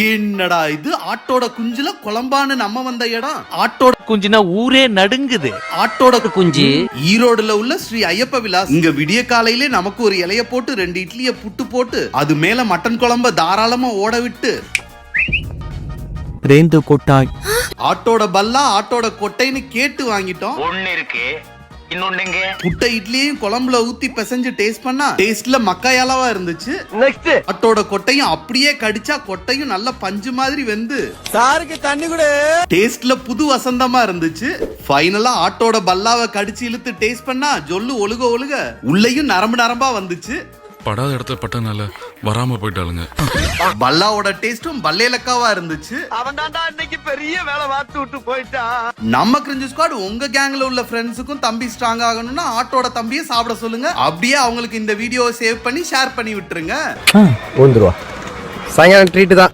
என்னடா இது ஆட்டோட குஞ்சுல குழம்பான்னு நம்ம வந்த இடம். ஆட்டோட குஞ்சுனா ஊரே நடுங்குது. ஆட்டோட குஞ்சு ஈரோடுல உள்ள ஸ்ரீ ஐயப்ப விலாஸ். இங்க விடிய காலையிலே நமக்கு ஒரு இலைய போட்டு 2 இட்லிய புட்டு போட்டு அது மேல மட்டன் குழம்ப தாராளமா ஓட விட்டு ரேந்து கொட்டாய் ஆட்டோட பல்லா ஆட்டோட கொட்டைன்னு கேட்டு வாங்கிட்டோம். ஒண்ணு இருக்கு இன்னொன்னுங்க புட்டை இட்லியும் குழம்புல ஊத்தி பிசைஞ்சு டேஸ்ட் பண்ணா டேஸ்ட்ல மக்காயளவா இருந்துச்சு. நெக்ஸ்ட் ஆட்டோட கொட்டையும் அப்படியே கடிச்சா கொட்டையும் நல்ல பஞ்சு மாதிரி வெந்து சாருக்கு தண்ணி கூட டேஸ்ட்ல புது வசந்தமா இருந்துச்சு. ஃபைனலா ஆட்டோட பல்லாவை கடிச்சு இழுத்து டேஸ்ட் பண்ணா ஜொல்லு ஒழுக ஒழுக உள்ளேயும் நரம்பு நரம்பா வந்துச்சு. படாத இடத்துல பட்டனால வராம போயிட்டாளுங்க. பல்லாவோட டேஸ்டும் பல்லேலக்காவா இருந்துச்சு. அவன் தான்டா இன்னைக்கு பெரிய வேலை பார்த்து விட்டு போயிட்டான். நம்ம கிரிஞ்சு ஸ்குவாட் உங்க கேங்ல உள்ள ஃப்ரெண்ட்ஸுக்கும் தம்பி ஸ்ட்ராங் ஆகணும்னா ஆட்டோட தம்பியை சாப்பிட சொல்லுங்க. அப்படியே அவங்களுக்கு இந்த வீடியோவை சேவ் பண்ணி ஷேர் பண்ணி விட்டுருங்க. சாயங்காலம் ட்ரீட் தான்.